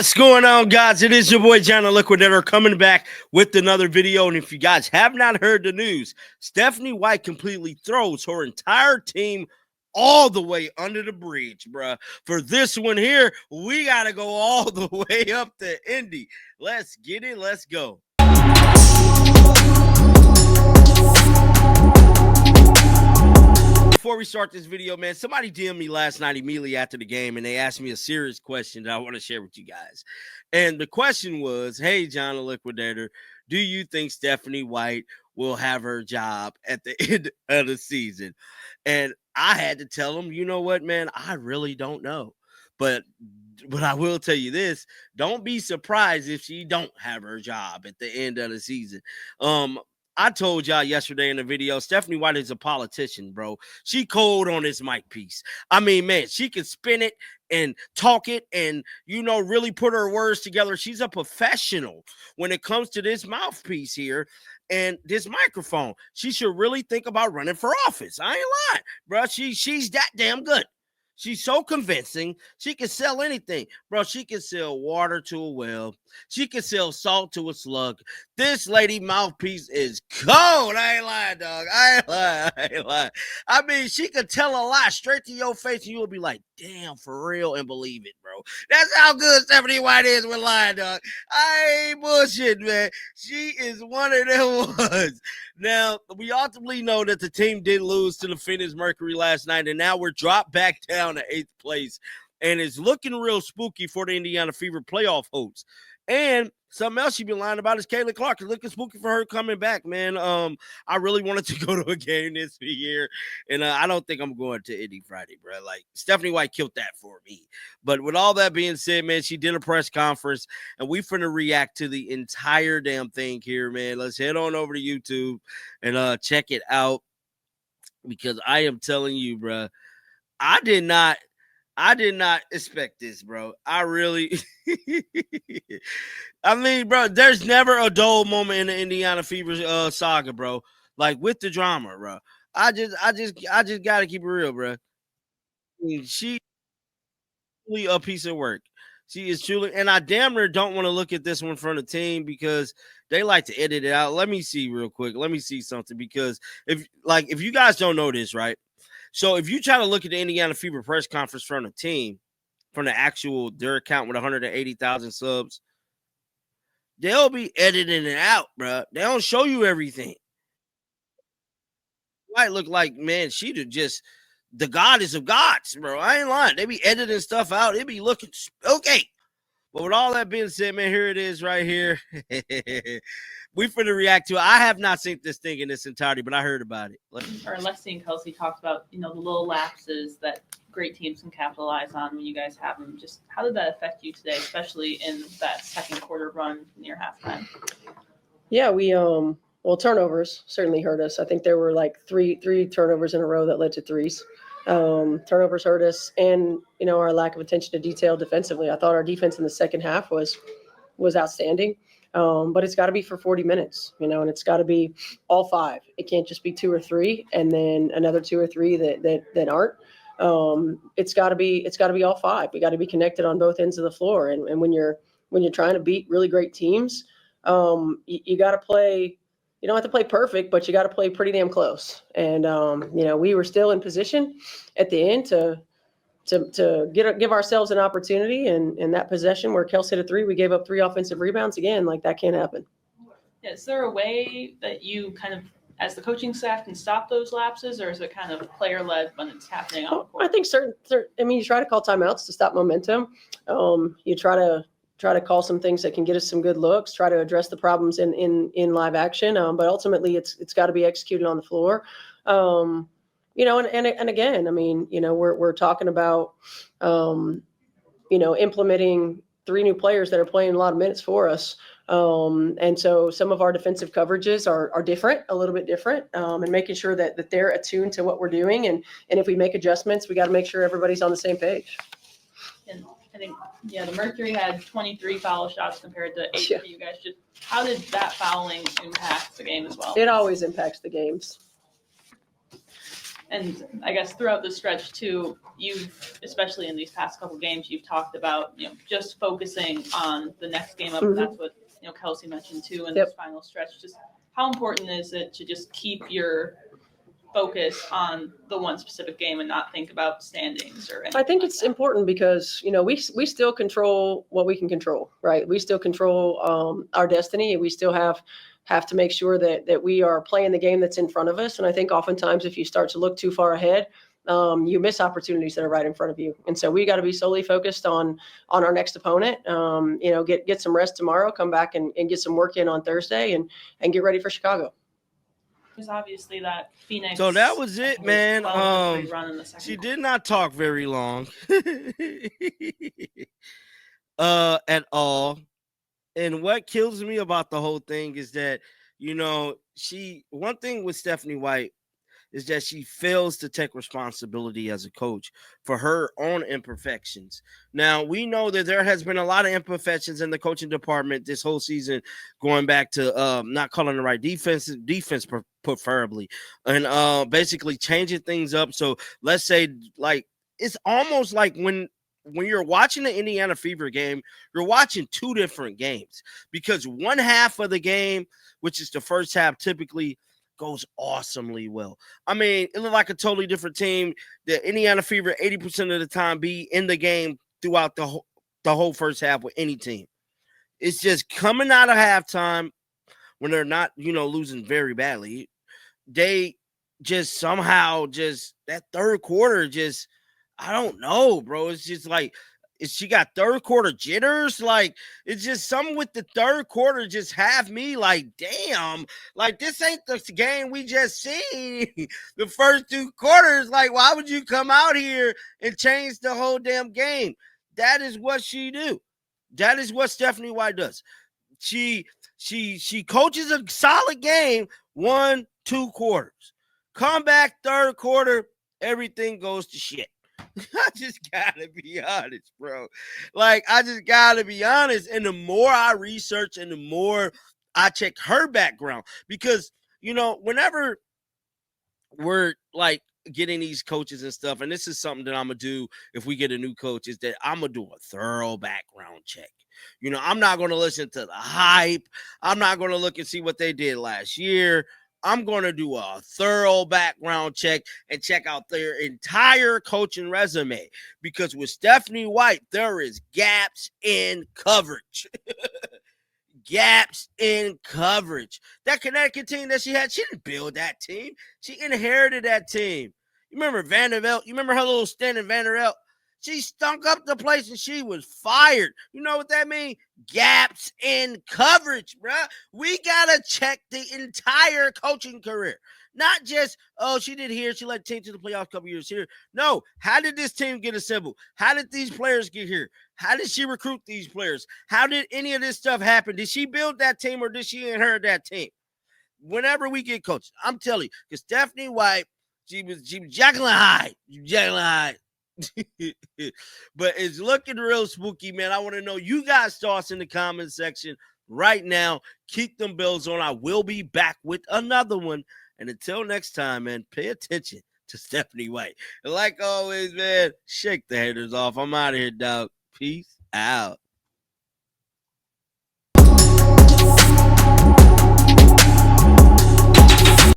What's going on, guys? It is your boy John the Liquidator coming back with another video. And if you guys have not heard the news, Stephanie White completely throws her entire team all the way under the bridge, bruh. For this one here, we got to go all the way up to Indy. Let's get it. Let's go. Before we start this video, man, somebody DM'd me last night immediately after the game, and they asked me a serious question that I want to share with you guys. And the question was, hey, John the Liquidator, do you think Stephanie White will have her job at the end of the season? And I had to tell them, you know what, man, I really don't know. But I will tell you this, don't be surprised if she don't have her job at the end of the season. I told y'all yesterday in the video, Stephanie White is a politician, bro. She cold on this mic piece. I mean, man, she can spin it and talk it and, you know, really put her words together. She's a professional when it comes to this mouthpiece here and this microphone. She should really think about running for office. I ain't lying, bro. She's that damn good. She's so convincing. She can sell anything. Bro, she can sell water to a well. She can sell salt to a slug. This lady mouthpiece is cold. I ain't lying, dog. I ain't lying. I mean, she could tell a lie straight to your face, and you'll be like, damn, for real, and believe it, bro. That's how good Stephanie White is with lying, dog. I ain't bullshit, man. She is one of them ones. Now, we ultimately know that the team did lose to the Phoenix Mercury last night, and now we're dropped back down to 8th place, and it's looking real spooky for the Indiana Fever playoff hopes. And something else you've been lying about is Caitlin Clark. It's looking spooky for her coming back, man. I really wanted to go to a game this year, and I don't think I'm going to Indy Friday, bro. Like, Stephanie White killed that for me. But with all that being said, man, she did a press conference, and we finna react to the entire damn thing here, man. Let's head on over to YouTube and check it out, because I am telling you, bro, I did not expect this, bro. I really I mean, bro, there's never a dull moment in the Indiana Fever saga, bro. Like with the drama, bro. I just gotta keep it real, bro. I mean, she really a piece of work. She is truly, and I damn near don't want to look at this one from the team because they like to edit it out. Let me see real quick. Let me see something, because if you guys don't know this, right? So if you try to look at the Indiana Fever press conference from the team, from the actual their account with 180,000 subs, they'll be editing it out, bro. They don't show you everything. Might look like, man, she'd have just the goddess of gods, bro. I ain't lying. They be editing stuff out. It be looking okay. But with all that being said, man, here it is right here. We finna react to it. I have not seen this thing in its entirety, but I heard about it. Lexi and Kelsey talked about, the little lapses that great teams can capitalize on when you guys have them. Just how did that affect you today, especially in that second quarter run near halftime? Yeah, we turnovers certainly hurt us. I think there were like three turnovers in a row that led to threes. Turnovers hurt us, and our lack of attention to detail defensively. I thought our defense in the second half was outstanding. But it's got to be for 40 minutes, and it's got to be all five. It can't just be two or three and then another two or three that aren't. It's got to be all five. We got to be connected on both ends of the floor. And when you're trying to beat really great teams, you got to play. You don't have to play perfect, but you got to play pretty damn close. And we were still in position at the end to give ourselves an opportunity, and in that possession where Kelsey hit a three, we gave up 3 offensive rebounds again. Like, that can't happen. Yeah, is there a way that you kind of, as the coaching staff, can stop those lapses, or is it kind of player-led when it's happening on the court? I think you try to call timeouts to stop momentum. You try to call some things that can get us some good looks, try to address the problems in live action. But ultimately it's got to be executed on the floor. And again, I mean, we're talking about, implementing 3 new players that are playing a lot of minutes for us. And so some of our defensive coverages are different, a little bit different, and making sure that they're attuned to what we're doing. And if we make adjustments, we got to make sure everybody's on the same page. And I think, the Mercury had 23 foul shots compared to 8 for you guys. Just how did that fouling impact the game as well? It always impacts the games. And I guess throughout the stretch too, you've, especially in these past couple games, you've talked about, just focusing on the next game up. And that's what, Kelsey mentioned too in this final stretch. Just how important is it to just keep your focus on the one specific game and not think about standings or anything? I think it's important because, we still control what we can control, right? We still control our destiny, and we still have to make sure that we are playing the game that's in front of us. And I think oftentimes if you start to look too far ahead, you miss opportunities that are right in front of you. And so we got to be solely focused on our next opponent. Get some rest tomorrow, come back and get some work in on Thursday, and get ready for Chicago. There's obviously that Phoenix. So that was it, man. Run in the second She quarter. did not talk very long at all. And what kills me about the whole thing is that, one thing with Stephanie White is that she fails to take responsibility as a coach for her own imperfections. Now, we know that there has been a lot of imperfections in the coaching department this whole season, going back to not calling the right defense preferably, and basically changing things up. So let's say, like, it's almost like when you're watching the Indiana Fever game, you're watching two different games, because one half of the game, which is the first half, typically goes awesomely well. I mean, it looked like a totally different team. The Indiana Fever 80% of the time be in the game throughout the whole first half with any team. It's just coming out of halftime when they're not, losing very badly. They just somehow that third quarter I don't know, bro. It's just like, she got third quarter jitters. Like, it's just something with the third quarter just have me like, damn, like, this ain't the game we just seen. The first two quarters, like, why would you come out here and change the whole damn game? That is what she do. That is what Stephanie White does. She coaches a solid game, 1-2 quarters. Come back third quarter, everything goes to shit. I just gotta be honest, bro. Like, I just gotta be honest. And the more I research and the more I check her background, because, whenever we're like getting these coaches and stuff, and this is something that I'm gonna do if we get a new coach, is that I'm gonna do a thorough background check. I'm not gonna listen to the hype. I'm not gonna look and see what they did last year. I'm going to do a thorough background check and check out their entire coaching resume, because with Stephanie White, there is gaps in coverage. Gaps in coverage. That Connecticut team that she had, she didn't build that team. She inherited that team. You remember Vanderbilt? You remember her little stint in Vanderbilt? She stunk up the place and she was fired. You know what that means? Gaps in coverage, bruh. We got to check the entire coaching career. Not just, she did here, she led the team to the playoffs a couple years here. No, how did this team get assembled? How did these players get here? How did she recruit these players? How did any of this stuff happen? Did she build that team or did she inherit that team? Whenever we get coached, I'm telling you, because Stephanie White, she was Jekyll and Hyde. Jekyll and Hyde. But it's looking real spooky, man. I want to know you guys' thoughts in the comment section right now. Keep them bells on. I will be back with another one. And until next time, man, pay attention to Stephanie White. And like always, man, shake the haters off. I'm out of here, dog. Peace out.